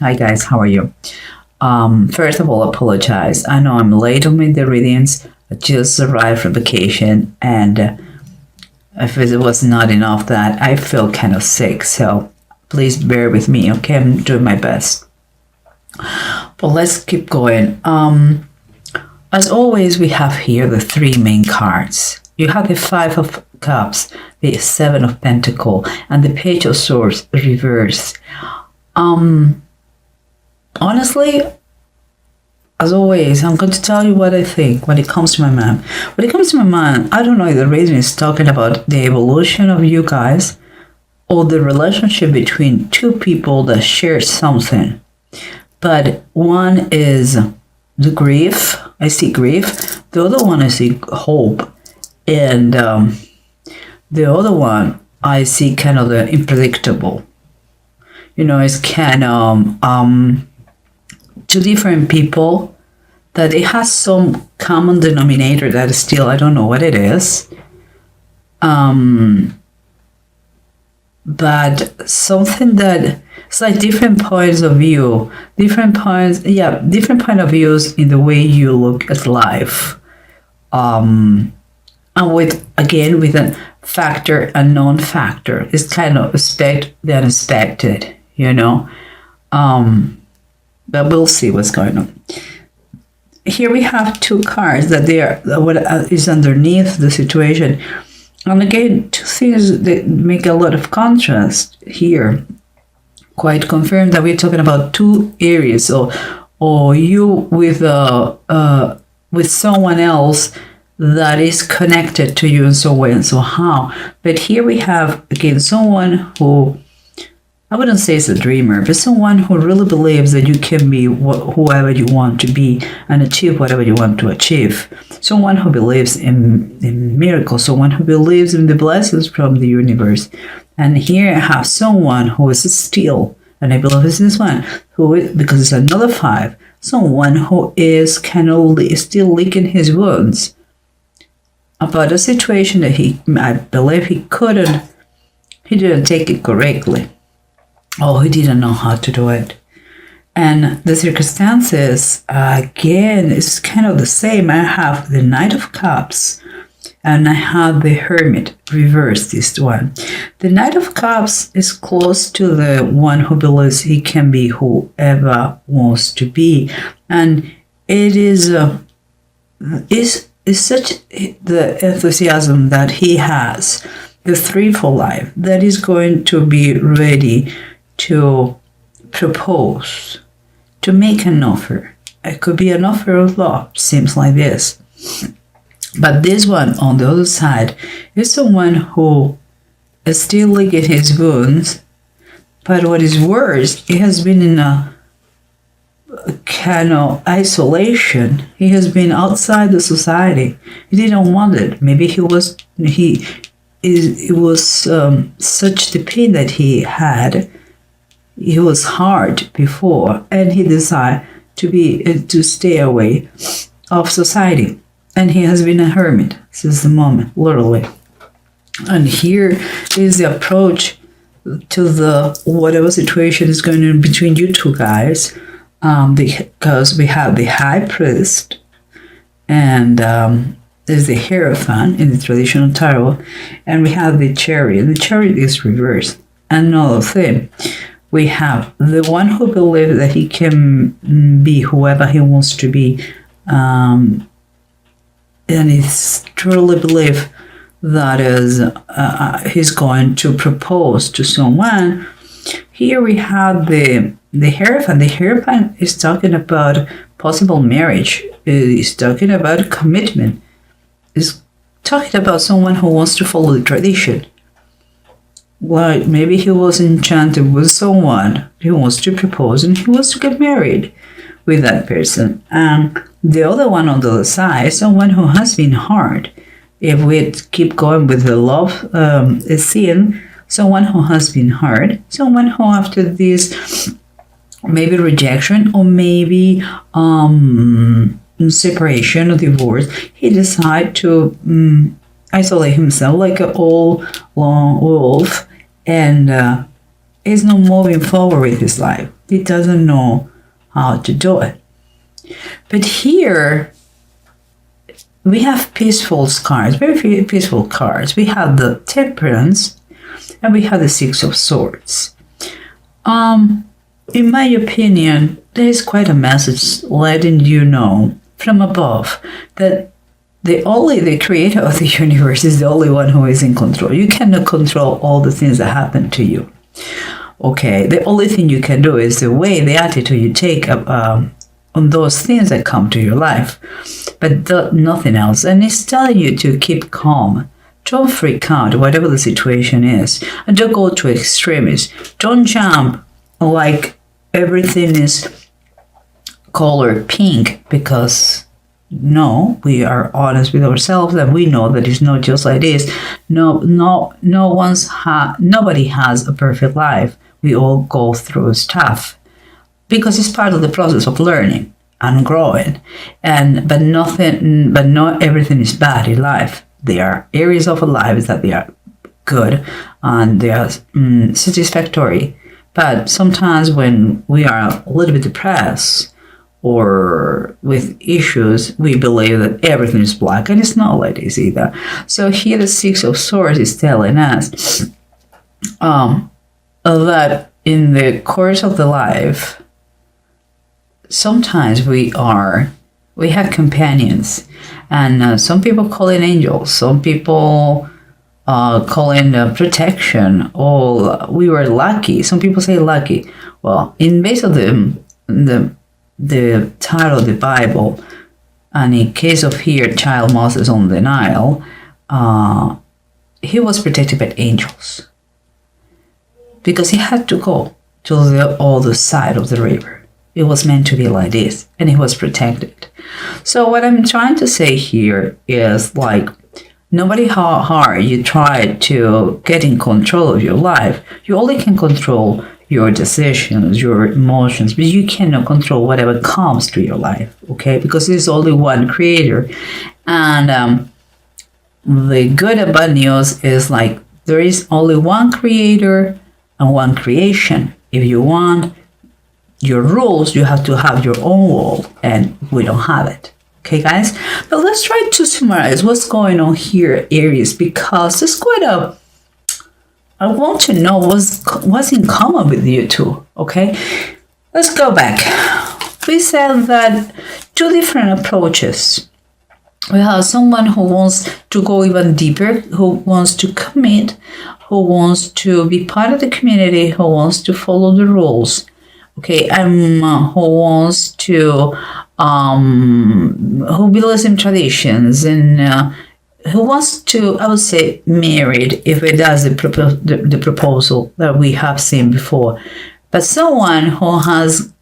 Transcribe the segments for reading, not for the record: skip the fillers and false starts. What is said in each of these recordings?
Hi guys, how are you? First of all, apologize. I know I'm late on the readings. I just arrived from vacation, and if it was not enough that I feel kind of sick, so please bear with me, okay? I'm doing my best. But let's keep going. As always, we have here the three main cards. You have the Five of Cups, the Seven of Pentacles, and the Page of Swords reversed. Honestly, as always, I'm going to tell you what I think when it comes to my mind. When it comes to my mind, I don't know if the reading is talking about the evolution of you guys or the relationship between two people that share something. But one is the grief. I see grief. The other one I see hope. And the other one I see kind of the unpredictable. You know, it's kind of two different people that it has some common denominator that is still, I don't know what it is. But something that it's like different points of view, different point of views in the way you look at life. And with a factor and non-factor, it's kind of expect the unexpected, you know. But we'll see what's going on. Here we have two cards that they are what is underneath the situation. And again, two things that make a lot of contrast here. Quite confirmed that we're talking about two areas, or you with someone else that is connected to you in some way and somehow. But here we have again someone who, I wouldn't say it's a dreamer, but someone who really believes that you can be whoever you want to be and achieve whatever you want to achieve. Someone who believes in miracles, someone who believes in the blessings from the universe. And here I have someone who is still, and I believe it's this one, who is, because it's another five, someone who is kind of still licking his wounds about a situation that I believe he didn't take it correctly. Oh, he didn't know how to do it. And the circumstances, again, is kind of the same. I have the Knight of Cups and I have the Hermit reversed, this one. The Knight of Cups is close to the one who believes he can be whoever wants to be. And it is such the enthusiasm that he has, the three for life, that is going to be ready to propose, to make an offer. It could be an offer of love, seems like this. But this one on the other side is someone who is still licking his wounds. But what is worse, he has been in a kind of isolation. He has been outside the society. He didn't want it. Maybe it was such the pain that he had. It was hard before, and he decided to stay away of society. And he has been a hermit since the moment, literally. And here is the approach to the whatever situation is going on between you two guys, because we have the High Priest and there's the Hierophant in the traditional tarot, and we have the Chariot. The Chariot is reversed. Another thing. We have the one who believes that he can be whoever he wants to be, and he truly believes that is he's going to propose to someone. Here we have the Hierophant. The Hierophant is talking about possible marriage. It's talking about commitment. It's talking about someone who wants to follow the tradition. Well, maybe he was enchanted with someone. He wants to propose and he wants to get married with that person. And the other one on the other side, someone who has been hurt. If we keep going with the love scene, someone who has been hurt, someone who after this maybe rejection or maybe separation or divorce, he decided to isolate himself like an old lone wolf, and is not moving forward with his life. He doesn't know how to do it. But here, we have peaceful cards, very peaceful cards. We have the Temperance, and we have the Six of Swords. In my opinion, there is quite a message letting you know from above that the creator of the universe is the only one who is in control. You cannot control all the things that happen to you. Okay, the only thing you can do is the way, the attitude you take on those things that come to your life, but nothing else. And it's telling you to keep calm. Don't freak out, whatever the situation is, and don't go to extremes. Don't jump like everything is colored pink, because no, we are honest with ourselves and we know that it's not just like this. Nobody has a perfect life. We all go through stuff because it's part of the process of learning and growing. But not everything is bad in life. There are areas of our lives that they are good and they are satisfactory. But sometimes when we are a little bit depressed or with issues, we believe that everything is black, and it's not like this either. So here the Six of Swords is telling us that in the course of the life, sometimes we have companions, and some people call it angels, some people call it protection, or we were lucky. Some people say lucky. Well, in base of the title of the Bible, and in case of here, child Moses on the Nile, he was protected by angels because he had to go to the other side of the river. It was meant to be like this, and he was protected. So what I'm trying to say here is, like, no matter how hard you try to get in control of your life, you only can control your decisions, your emotions, but you cannot control whatever comes to your life, okay? Because there's only one creator. And the good and bad news is, like, there is only one creator and one creation. If you want your rules, you have to have your own rule, and we don't have it. Okay, guys? But let's try to summarize what's going on here, Aries, because it's quite a... I want to know what's in common with you two, okay? Let's go back. We said that two different approaches. We have someone who wants to go even deeper, who wants to commit, who wants to be part of the community, who wants to follow the rules, okay? And who wants to, who believes in traditions, and who wants to, I would say, married, if it does the proposal that we have seen before. But someone who has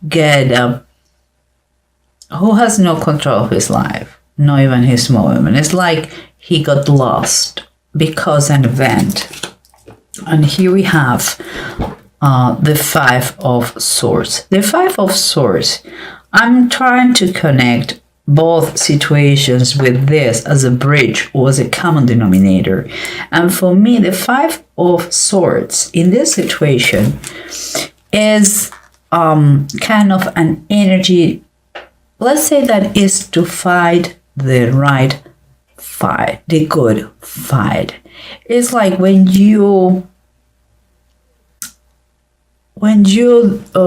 who has no control of his life, not even his moment. It's like he got lost because an event. And here we have the Five of Swords. The Five of Swords, I'm trying to connect both situations with this as a bridge or as a common denominator. And for me, the Five of Swords in this situation is kind of an energy, let's say, that is to fight the right fight, the good fight. It's like when you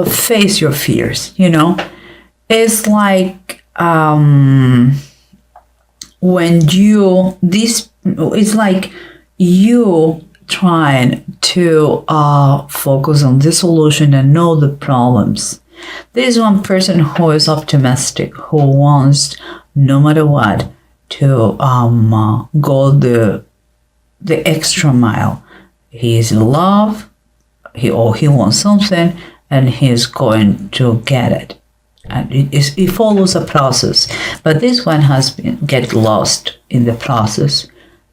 face your fears, you know, it's like it's like you trying to focus on the solution and know the problems. There's one person who is optimistic, who wants, no matter what, to go the extra mile. He is in love, he wants something, and he's going to get it. And it follows a process, but this one has get lost in the process.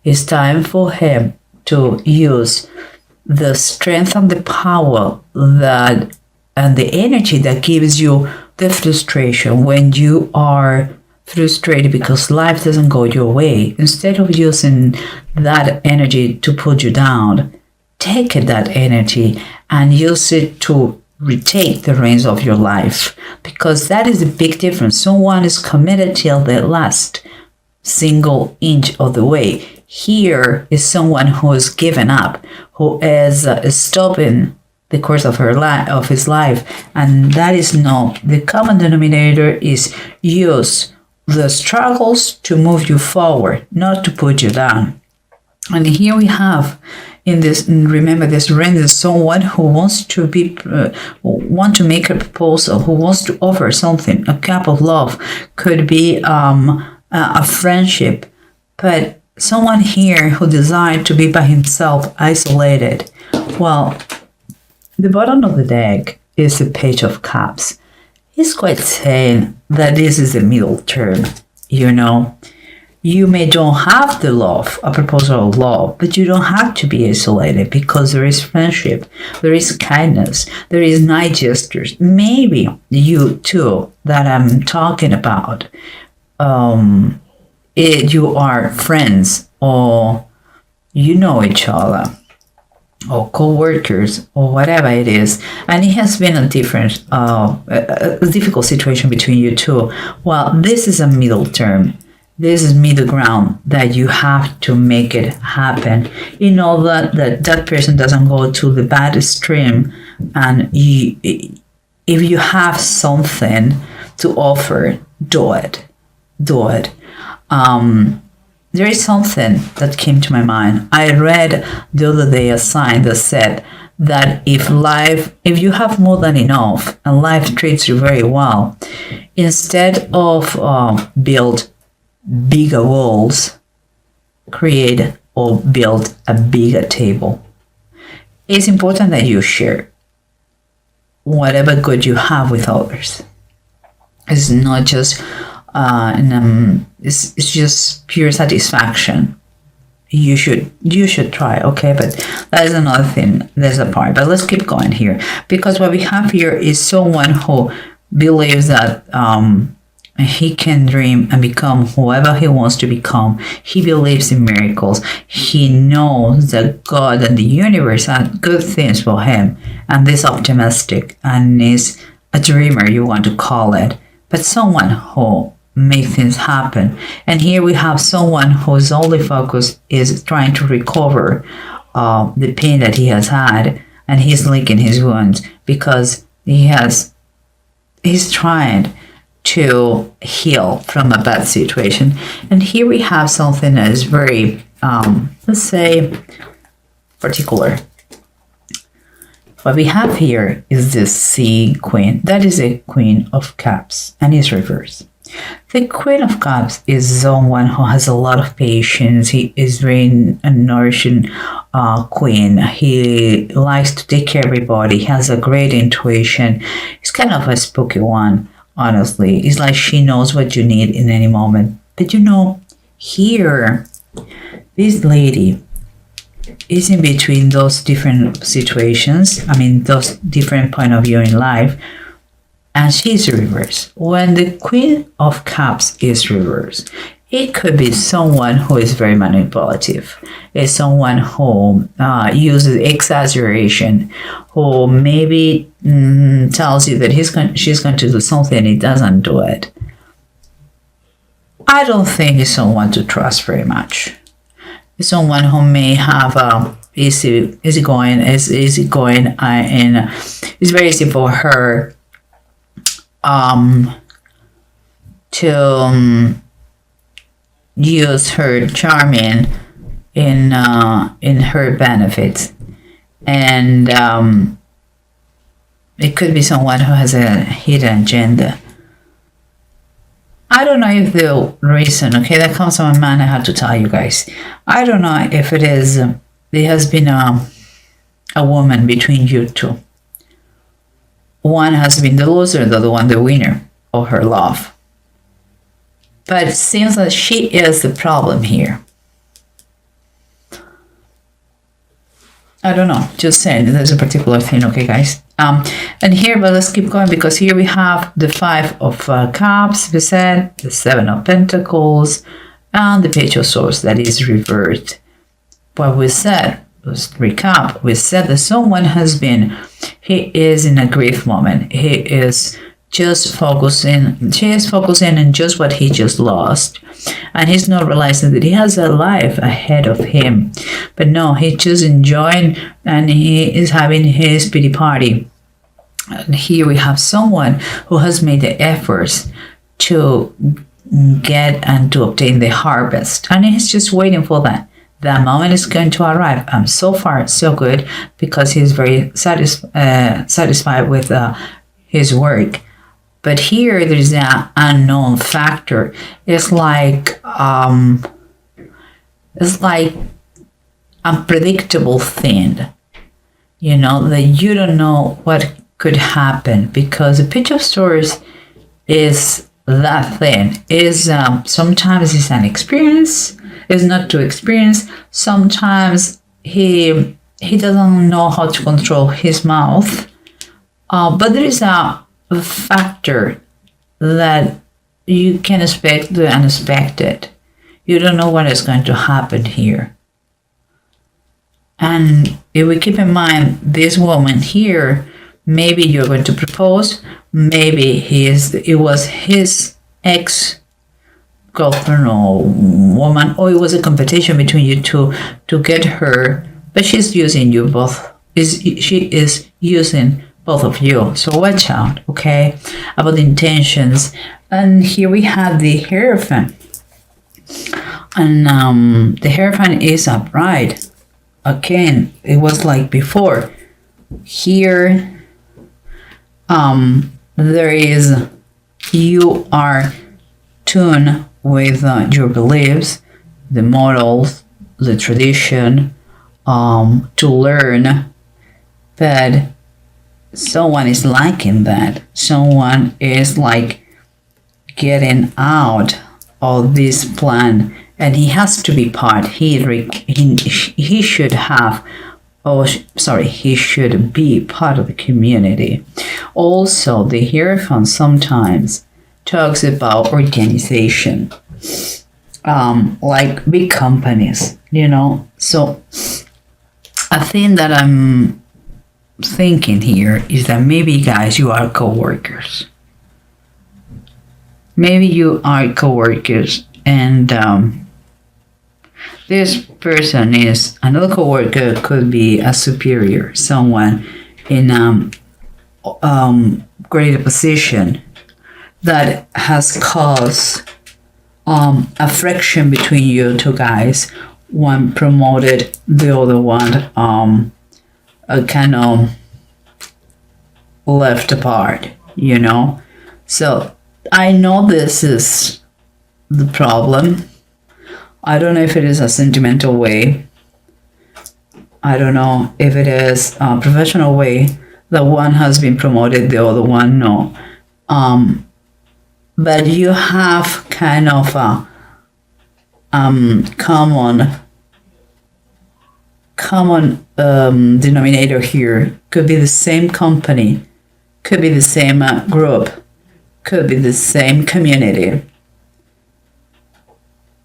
It's time for him to use the strength and the power and the energy that gives you the frustration when you are frustrated because life doesn't go your way. Instead of using that energy to put you down, take that energy and use it to retake the reins of your life, because that is a big difference. Someone is committed till the last single inch of the way. Here is someone who has given up, who is stopping the course of his life, and that is not the common denominator. Is use the struggles to move you forward, not to put you down. And here we have in this, remember this ring is someone who wants to be want to make a proposal, who wants to offer something. A cup of love could be a friendship, but someone here who desired to be by himself, isolated. Well, the bottom of the deck is the Page of Cups. He's quite saying that this is the middle term, you know. You may don't have the love, a proposal of love, but you don't have to be isolated, because there is friendship, there is kindness, there is nice gestures. Maybe you two that I'm talking about, you are friends, or you know each other, or co-workers, or whatever it is, and it has been a difficult situation between you two. Well, this is a middle term. This is middle ground that you have to make it happen. You know that person doesn't go to the bad extreme, and if you have something to offer, do it. Do it. There is something that came to my mind. I read the other day a sign that said that if you have more than enough and life treats you very well, instead of build bigger walls, create or build a bigger table. It's important that you share whatever good you have with others. It's not just it's just pure satisfaction. You should try, okay? But that is another thing. There's a part. But let's keep going here, because what we have here is someone who believes that he can dream and become whoever he wants to become. He believes in miracles. He knows that God and the universe have good things for him, and this optimistic and is a dreamer, you want to call it, but someone who make things happen. And here we have someone whose only focus is trying to recover the pain that he has had, and he's licking his wounds because he's trying to heal from a bad situation. And here we have something that is very let's say particular. What we have here is this Sea Queen. That is a Queen of Cups, and is reversed. The Queen of Cups is someone who has a lot of patience. He is very nourishing queen. He likes to take care of everybody. He has a great intuition. He's kind of a spooky one, honestly. It's like she knows what you need in any moment. But you know, here, this lady is in between those different situations. I mean, those different point of view in life. And she's reversed. When the Queen of Cups is reversed, it could be someone who is very manipulative. It's someone who uses exaggeration, who maybe tells you that she's going to do something and he doesn't do it. I don't think it's someone to trust very much. It's someone who may have easygoing, and it's very easy for her to use her charming in her benefits, and it could be someone who has a hidden agenda. I don't know if the reason, okay, that comes to my mind, I have to tell you guys. I don't know if it is, there has been a woman between you two. One has been the loser, the other one the winner of her love. But it seems that she is the problem here. I don't know, just saying, there's a particular thing, okay, guys? And here, but let's keep going, because here we have the Five of Cups, we said, the Seven of Pentacles, and the Page of Swords that is reversed. But we said, recap, we said that someone he is in a grief moment. He is focusing on just what he just lost. And he's not realizing that he has a life ahead of him. But no, he's just enjoying and he is having his pity party. And here we have someone who has made the efforts to get and to obtain the harvest. And he's just waiting for that. That moment is going to arrive. So far, so good, because he's very satisfied with his work. But here there's an unknown factor. It's like unpredictable thing, you know, that you don't know what could happen, because the Page of Swords is that thing. Is sometimes it's an experience, it's not to experience. Sometimes he doesn't know how to control his mouth, but there is a factor that you can expect the unexpected. You don't know what is going to happen here. And if we keep in mind this woman here, maybe you're going to propose, maybe it was his ex-girlfriend or woman, or it was a competition between you two to get her, but she's using you both. She is using both of you. So watch out, okay, about the intentions. And here we have the Hierophant. And the Hierophant is upright. Again, it was like before. Here, there is, you are tuned with your beliefs, the morals, the tradition, to learn, but someone is liking that. Someone is like getting out of this plan, and he has to be part. He should have, he should be part of the community. Also, the Hierophant sometimes talks about organization, like big companies, you know. So a thing that I'm thinking here is that maybe, guys, you are co-workers. Maybe you are co-workers, and this person is another co-worker, could be a superior, someone in greater position that has caused a friction between you two guys. One promoted, the other one kind of left apart, you know. So I know this is the problem. I don't know if it is a sentimental way. I don't know if it is a professional way that one has been promoted, the other one no. But you have kind of a common denominator here. Could be the same company, could be the same group, could be the same community.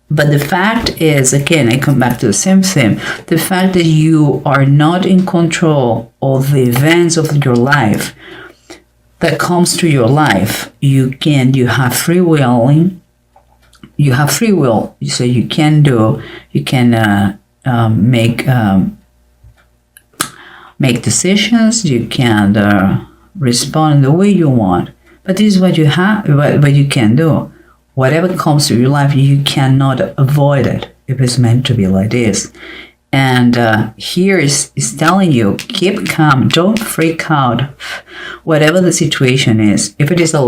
But the fact is, again, I come back to the same thing. The fact that you are not in control of the events of your life that comes to your life. You have free willing. You have free will, so you can make decisions. You can respond the way you want. But this is what you have. What you can do. Whatever comes to your life, you cannot avoid it if it's meant to be like this. And here is telling you, keep calm, don't freak out, whatever the situation is. If it is a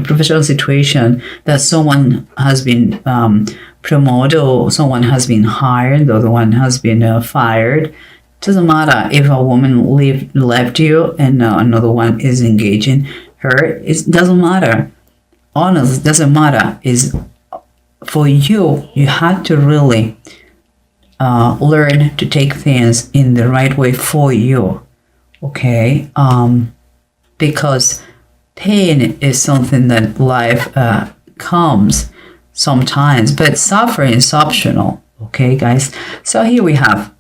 professional situation that someone has been promoted or someone has been hired, the other one has been fired, doesn't matter if a woman left you and another one is engaging her. It doesn't matter. Honest, doesn't matter. Is for you have to really learn to take things in the right way for you, okay? Because pain is something that life comes sometimes, but suffering is optional, okay, guys? So here we have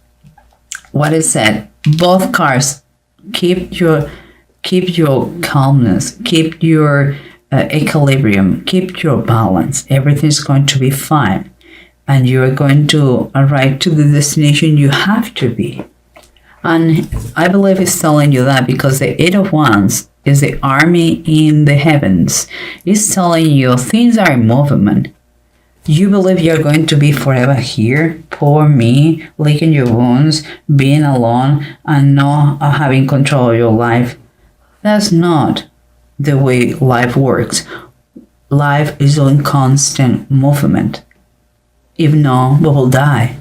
what I said, both cards, keep your calmness, keep your equilibrium, keep your balance. Everything's going to be fine, and you are going to arrive to the destination you have to be. And I believe it's telling you that because the Eight of Wands is the army in the heavens. It's telling you things are in movement. You believe you're going to be forever here, poor me, licking your wounds, being alone, and not having control of your life. That's not the way life works. Life is in constant movement. If not, we will die.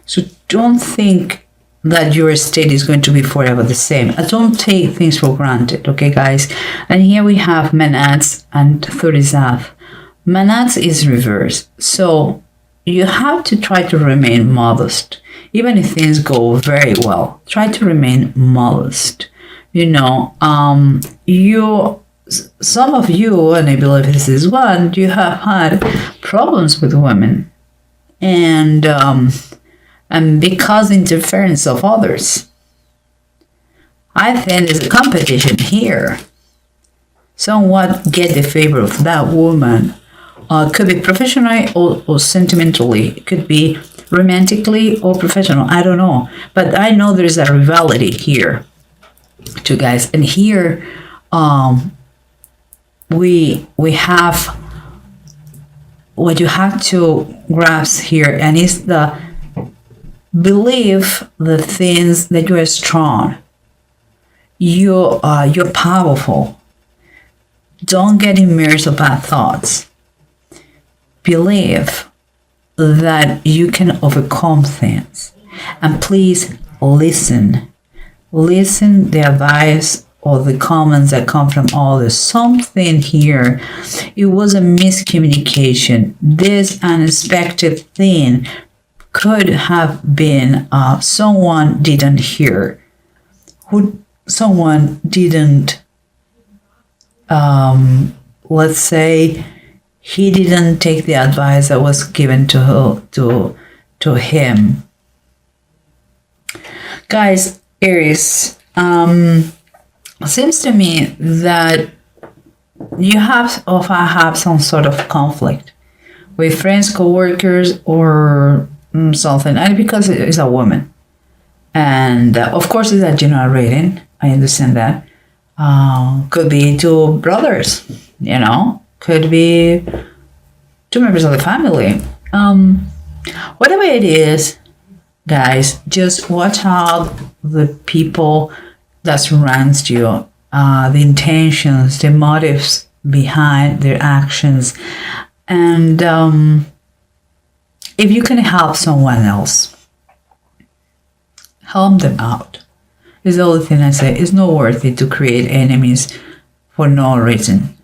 So don't think that your state is going to be forever the same. Don't take things for granted, okay, guys? And here we have Manats and Thurisaf. Manats is reversed, so you have to try to remain modest. Even if things go very well, try to remain modest. You know, some of you, and I believe this is one, you have had problems with women, and because interference of others. I think there's a competition here. Someone get the favor of that woman. Could be professionally or sentimentally. It could be romantically or professional. I don't know. But I know there's a rivalry here, too, guys. And here, we have what you have to grasp here, and it's the believe the things that you are strong. You're powerful. Don't get immersed in bad thoughts. Believe that you can overcome things. And please listen. Listen the advice or the comments that come from others. Something here, it was a miscommunication. This unexpected thing could have been someone didn't hear. Someone didn't, let's say, he didn't take the advice that was given to him. Guys, Aries, seems to me that you have some sort of conflict with friends, co-workers, or something, and because it's a woman. And of course, it's a general reading. I understand that. Could be two brothers, you know, could be two members of the family. Whatever it is, guys, just watch out the people that surrounds you, the intentions, the motives behind their actions. And if you can help someone else, help them out. Is the only thing I say. It's not worth it to create enemies for no reason.